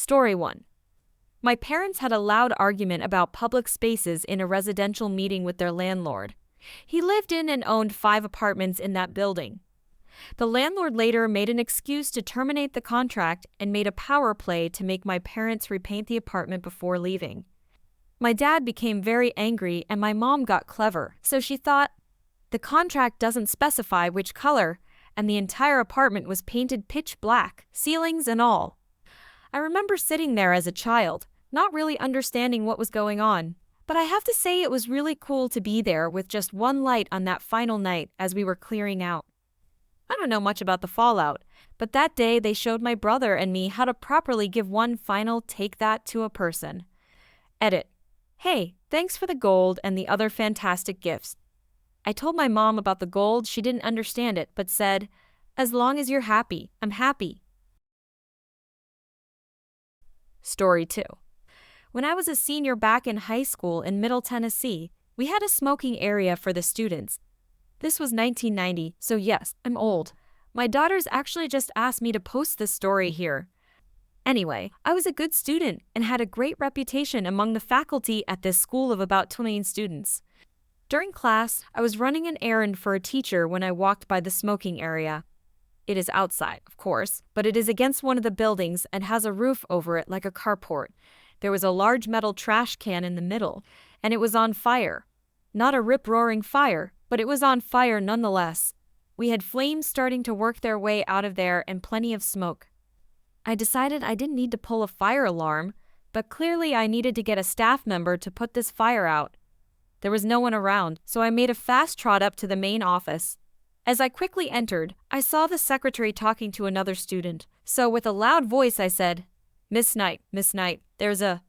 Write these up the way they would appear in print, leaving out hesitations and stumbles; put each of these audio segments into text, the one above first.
Story 1. My parents had a loud argument about public spaces in a residential meeting with their landlord. He lived in and owned 5 apartments in that building. The landlord later made an excuse to terminate the contract and made a power play to make my parents repaint the apartment before leaving. My dad became very angry and my mom got clever, so she thought, the contract doesn't specify which color, and the entire apartment was painted pitch black, ceilings and all. I remember sitting there as a child, not really understanding what was going on, but I have to say it was really cool to be there with just one light on that final night as we were clearing out. I don't know much about the fallout, but that day they showed my brother and me how to properly give one final take that to a person. Edit. Hey, thanks for the gold and the other fantastic gifts. I told my mom about the gold. She didn't understand it, but said, as long as you're happy, I'm happy. Story 2. When I was a senior back in high school in Middle Tennessee, we had a smoking area for the students. This was 1990, so yes, I'm old. My daughters actually just asked me to post this story here. Anyway, I was a good student and had a great reputation among the faculty at this school of about 20 students. During class, I was running an errand for a teacher when I walked by the smoking area. It is outside, of course, but it is against one of the buildings and has a roof over it like a carport. There was a large metal trash can in the middle, and it was on fire. Not a rip-roaring fire, but it was on fire nonetheless. We had flames starting to work their way out of there and plenty of smoke. I decided I didn't need to pull a fire alarm, but clearly I needed to get a staff member to put this fire out. There was no one around, so I made a fast trot up to the main office. As I quickly entered, I saw the secretary talking to another student, so with a loud voice I said, Miss Knight, there's a..."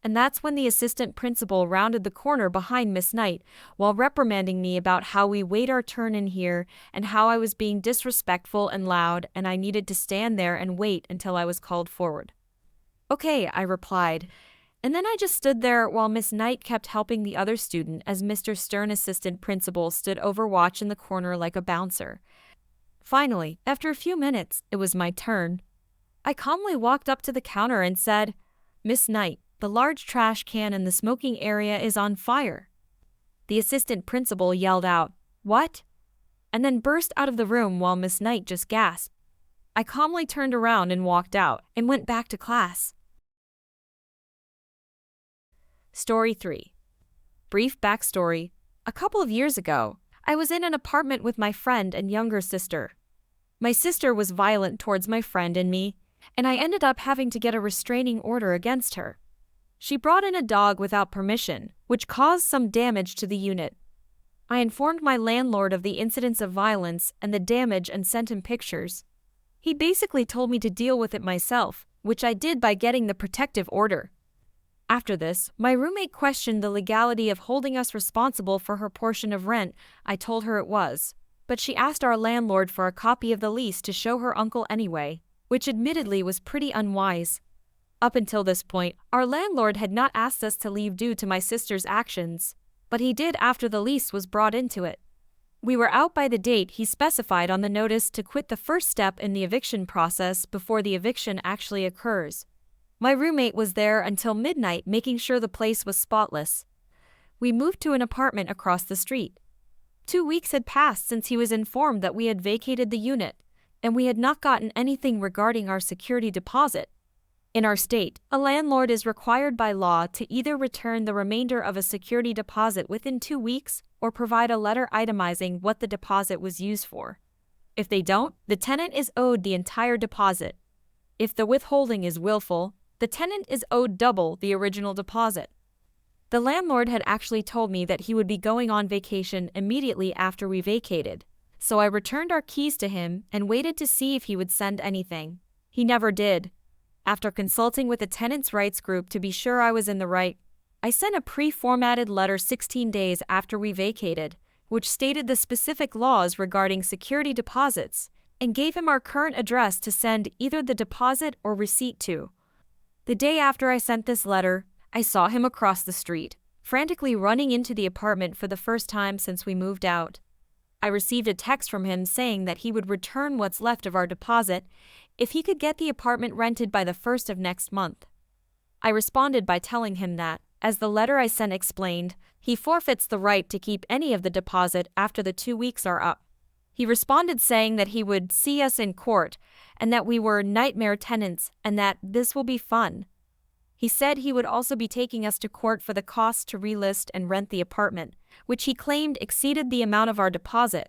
And that's when the assistant principal rounded the corner behind Miss Knight, while reprimanding me about how we wait our turn in here and how I was being disrespectful and loud and I needed to stand there and wait until I was called forward. Okay, I replied. And then I just stood there while Miss Knight kept helping the other student as Mr. Stern assistant principal stood overwatch in the corner like a bouncer. Finally, after a few minutes, it was my turn. I calmly walked up to the counter and said, Miss Knight, the large trash can in the smoking area is on fire. The assistant principal yelled out, What? And then burst out of the room while Miss Knight just gasped. I calmly turned around and walked out and went back to class. Story 3. Brief backstory. A couple of years ago, I was in an apartment with my friend and younger sister. My sister was violent towards my friend and me, and I ended up having to get a restraining order against her. She brought in a dog without permission, which caused some damage to the unit. I informed my landlord of the incidents of violence and the damage and sent him pictures. He basically told me to deal with it myself, which I did by getting the protective order. After this, my roommate questioned the legality of holding us responsible for her portion of rent. I told her it was, but she asked our landlord for a copy of the lease to show her uncle anyway, which admittedly was pretty unwise. Up until this point, our landlord had not asked us to leave due to my sister's actions, but he did after the lease was brought into it. We were out by the date he specified on the notice to quit the first step in the eviction process before the eviction actually occurs. My roommate was there until midnight making sure the place was spotless. We moved to an apartment across the street. 2 weeks had passed since he was informed that we had vacated the unit, and we had not gotten anything regarding our security deposit. In our state, a landlord is required by law to either return the remainder of a security deposit within 2 weeks or provide a letter itemizing what the deposit was used for. If they don't, the tenant is owed the entire deposit. If the withholding is willful, the tenant is owed double the original deposit. The landlord had actually told me that he would be going on vacation immediately after we vacated, so I returned our keys to him and waited to see if he would send anything. He never did. After consulting with the tenants' rights group to be sure I was in the right, I sent a pre-formatted letter 16 days after we vacated, which stated the specific laws regarding security deposits, and gave him our current address to send either the deposit or receipt to. The day after I sent this letter, I saw him across the street, frantically running into the apartment for the first time since we moved out. I received a text from him saying that he would return what's left of our deposit if he could get the apartment rented by the 1st of next month. I responded by telling him that, as the letter I sent explained, he forfeits the right to keep any of the deposit after the 2 weeks are up. He responded saying that he would see us in court and that we were nightmare tenants and that this will be fun. He said he would also be taking us to court for the cost to relist and rent the apartment, which he claimed exceeded the amount of our deposit.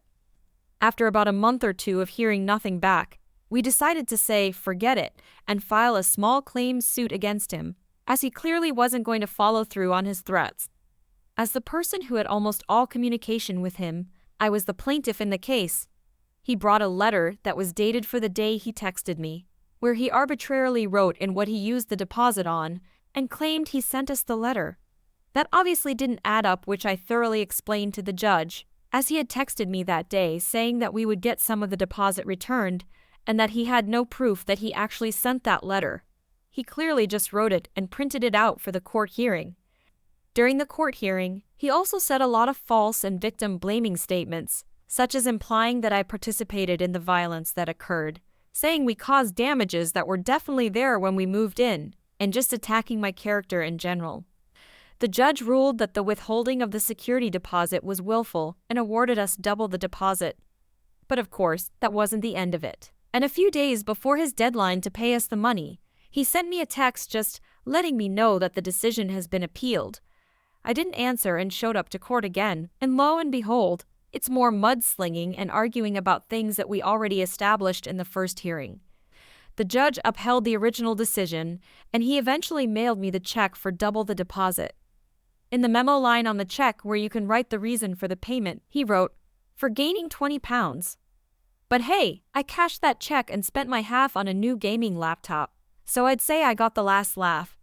After about a month or two of hearing nothing back, we decided to say forget it and file a small claims suit against him, as he clearly wasn't going to follow through on his threats. As the person who had almost all communication with him, I was the plaintiff in the case. He brought a letter that was dated for the day he texted me, where he arbitrarily wrote in what he used the deposit on, and claimed he sent us the letter. That obviously didn't add up, which I thoroughly explained to the judge, as he had texted me that day saying that we would get some of the deposit returned, and that he had no proof that he actually sent that letter. He clearly just wrote it and printed it out for the court hearing. During the court hearing, he also said a lot of false and victim-blaming statements, such as implying that I participated in the violence that occurred, saying we caused damages that were definitely there when we moved in, and just attacking my character in general. The judge ruled that the withholding of the security deposit was willful and awarded us double the deposit. But of course, that wasn't the end of it. And a few days before his deadline to pay us the money, he sent me a text just letting me know that the decision has been appealed. I didn't answer and showed up to court again, and lo and behold, it's more mudslinging and arguing about things that we already established in the first hearing. The judge upheld the original decision, and he eventually mailed me the check for double the deposit. In the memo line on the check where you can write the reason for the payment, he wrote, "For gaining £20. But hey, I cashed that check and spent my half on a new gaming laptop, so I'd say I got the last laugh.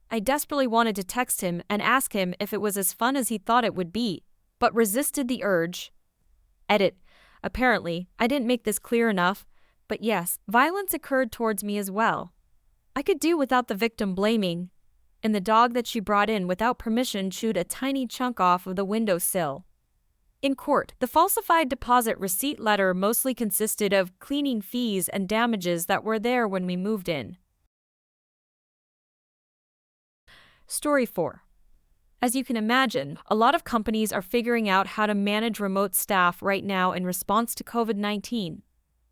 I desperately wanted to text him and ask him if it was as fun as he thought it would be, but resisted the urge." Edit. Apparently, I didn't make this clear enough, but yes, violence occurred towards me as well. I could do without the victim blaming, and the dog that she brought in without permission chewed a tiny chunk off of the windowsill. In court, the falsified deposit receipt letter mostly consisted of cleaning fees and damages that were there when we moved in. Story 4. As you can imagine, a lot of companies are figuring out how to manage remote staff right now in response to COVID-19.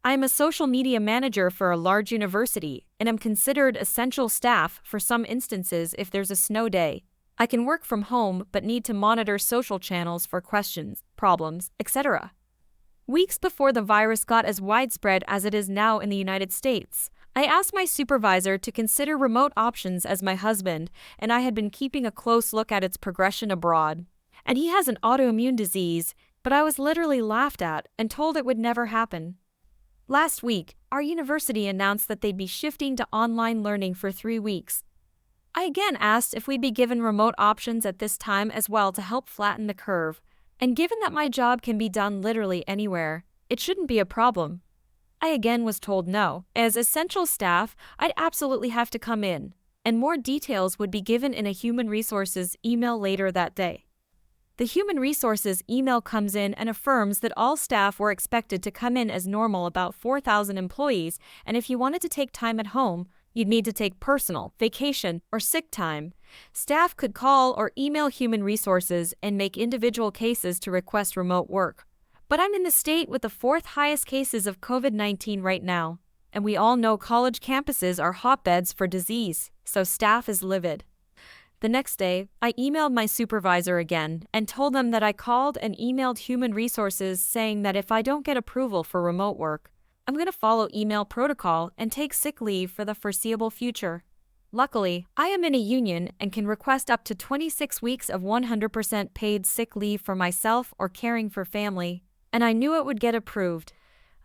I am a social media manager for a large university and am considered essential staff for some instances if there's a snow day. I can work from home but need to monitor social channels for questions, problems, etc. Weeks before the virus got as widespread as it is now in the United States, I asked my supervisor to consider remote options as my husband, and I had been keeping a close look at its progression abroad. And he has an autoimmune disease, but I was literally laughed at and told it would never happen. Last week, our university announced that they'd be shifting to online learning for 3 weeks. I again asked if we'd be given remote options at this time as well to help flatten the curve, and given that my job can be done literally anywhere, it shouldn't be a problem. I again was told no. As essential staff, I'd absolutely have to come in, and more details would be given in a human resources email later that day. The human resources email comes in and affirms that all staff were expected to come in as normal, about 4,000 employees, and if you wanted to take time at home, you'd need to take personal, vacation, or sick time. Staff could call or email human resources and make individual cases to request remote work. But I'm in the state with the 4th highest cases of COVID-19 right now, and we all know college campuses are hotbeds for disease, so staff is livid. The next day, I emailed my supervisor again and told them that I called and emailed human resources saying that if I don't get approval for remote work, I'm going to follow email protocol and take sick leave for the foreseeable future. Luckily, I am in a union and can request up to 26 weeks of 100% paid sick leave for myself or caring for family, and I knew it would get approved.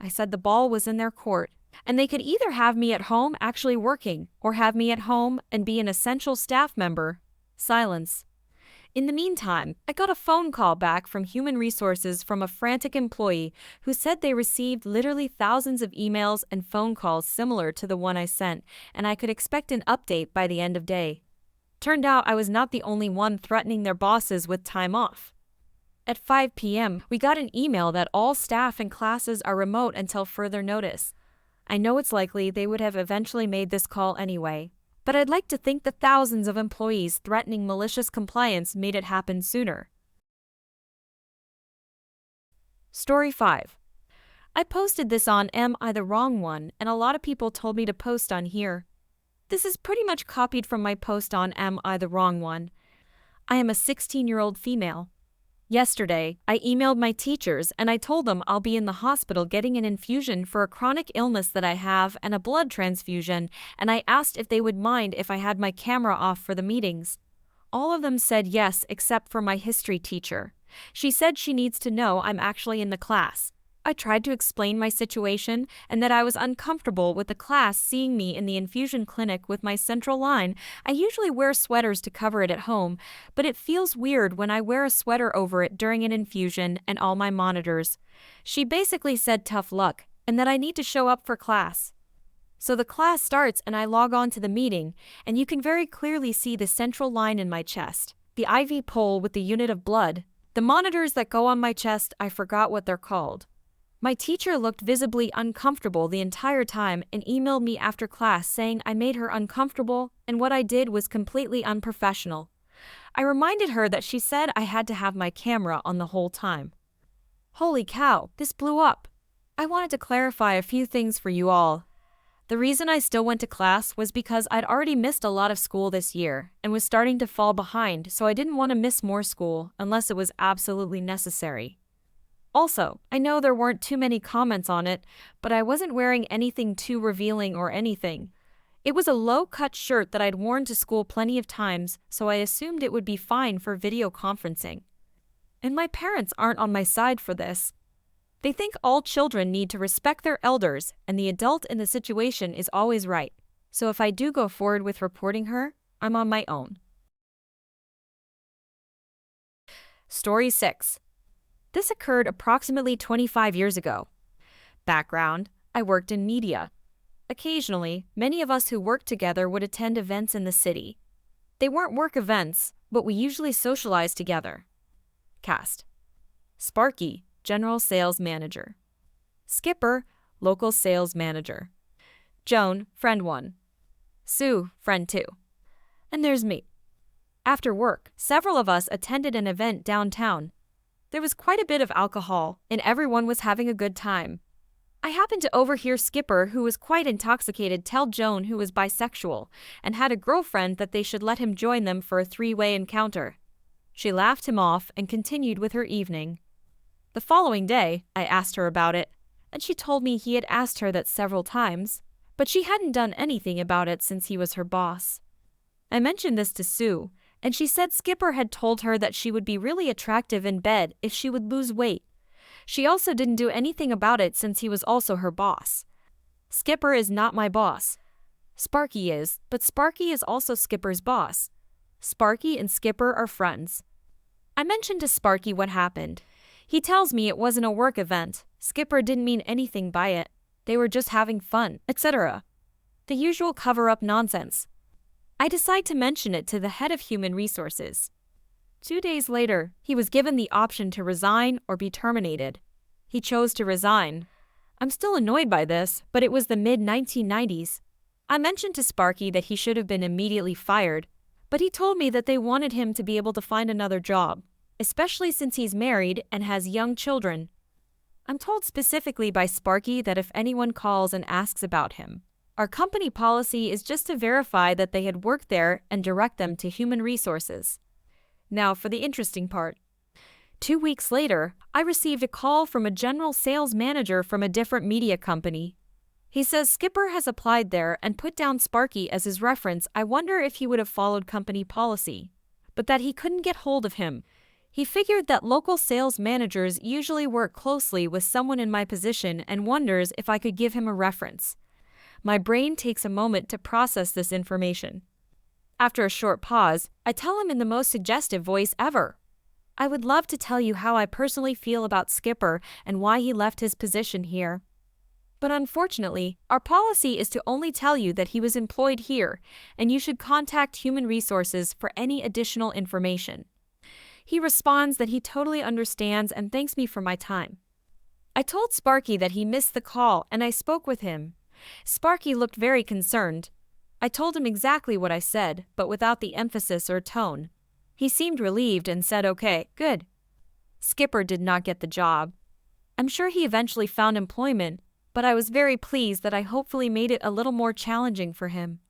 I said the ball was in their court, and they could either have me at home actually working or have me at home and be an essential staff member. Silence. In the meantime, I got a phone call back from Human Resources from a frantic employee who said they received literally thousands of emails and phone calls similar to the one I sent, and I could expect an update by the end of day. Turned out I was not the only one threatening their bosses with time off. At 5 p.m., we got an email that all staff and classes are remote until further notice. I know it's likely they would have eventually made this call anyway, but I'd like to think the thousands of employees threatening malicious compliance made it happen sooner. Story 5. I posted this on Am I the Wrong One, and a lot of people told me to post on here. This is pretty much copied from my post on Am I the Wrong One. I am a 16-year-old female. Yesterday, I emailed my teachers and I told them I'll be in the hospital getting an infusion for a chronic illness that I have and a blood transfusion, and I asked if they would mind if I had my camera off for the meetings. All of them said yes except for my history teacher. She said she needs to know I'm actually in the class. I tried to explain my situation and that I was uncomfortable with the class seeing me in the infusion clinic with my central line. I usually wear sweaters to cover it at home, but it feels weird when I wear a sweater over it during an infusion and all my monitors. She basically said tough luck and that I need to show up for class. So the class starts and I log on to the meeting, and you can very clearly see the central line in my chest, the IV pole with the unit of blood, the monitors that go on my chest. I forgot what they're called. My teacher looked visibly uncomfortable the entire time and emailed me after class saying I made her uncomfortable and what I did was completely unprofessional. I reminded her that she said I had to have my camera on the whole time. Holy cow, this blew up. I wanted to clarify a few things for you all. The reason I still went to class was because I'd already missed a lot of school this year and was starting to fall behind, so I didn't want to miss more school unless it was absolutely necessary. Also, I know there weren't too many comments on it, but I wasn't wearing anything too revealing or anything. It was a low-cut shirt that I'd worn to school plenty of times, so I assumed it would be fine for video conferencing. And my parents aren't on my side for this. They think all children need to respect their elders, and the adult in the situation is always right. So if I do go forward with reporting her, I'm on my own. Story 6. This occurred approximately 25 years ago. Background: I worked in media. Occasionally, many of us who worked together would attend events in the city. They weren't work events, but we usually socialized together. Cast: Sparky, General Sales Manager. Skipper, Local Sales Manager. Joan, Friend 1. Sue, Friend 2. And there's me. After work, several of us attended an event downtown. There was quite a bit of alcohol, and everyone was having a good time. I happened to overhear Skipper, who was quite intoxicated, tell Joan, who was bisexual and had a girlfriend, that they should let him join them for a three-way encounter. She laughed him off and continued with her evening. The following day, I asked her about it, and she told me he had asked her that several times, but she hadn't done anything about it since he was her boss. I mentioned this to Sue, and she said Skipper had told her that she would be really attractive in bed if she would lose weight. She also didn't do anything about it since he was also her boss. Skipper is not my boss. Sparky is, but Sparky is also Skipper's boss. Sparky and Skipper are friends. I mentioned to Sparky what happened. He tells me it wasn't a work event. Skipper didn't mean anything by it. They were just having fun, etc. The usual cover-up nonsense. I decide to mention it to the head of human resources. 2 days later, he was given the option to resign or be terminated. He chose to resign. I'm still annoyed by this, but it was the mid-1990s. I mentioned to Sparky that he should have been immediately fired, but he told me that they wanted him to be able to find another job, especially since he's married and has young children. I'm told specifically by Sparky that if anyone calls and asks about him, our company policy is just to verify that they had worked there and direct them to human resources. Now for the interesting part. 2 weeks later, I received a call from a general sales manager from a different media company. He says Skipper has applied there and put down Sparky as his reference. I wonder if he would have followed company policy, but that he couldn't get hold of him. He figured that local sales managers usually work closely with someone in my position and wonders if I could give him a reference. My brain takes a moment to process this information. After a short pause, I tell him in the most suggestive voice ever. I would love to tell you how I personally feel about Skipper and why he left his position here. But unfortunately, our policy is to only tell you that he was employed here, and you should contact Human Resources for any additional information. He responds that he totally understands and thanks me for my time. I told Sparky that he missed the call and I spoke with him. Sparky looked very concerned. I told him exactly what I said, but without the emphasis or tone. He seemed relieved and said, "Okay, good." Skipper did not get the job. I'm sure he eventually found employment, but I was very pleased that I hopefully made it a little more challenging for him.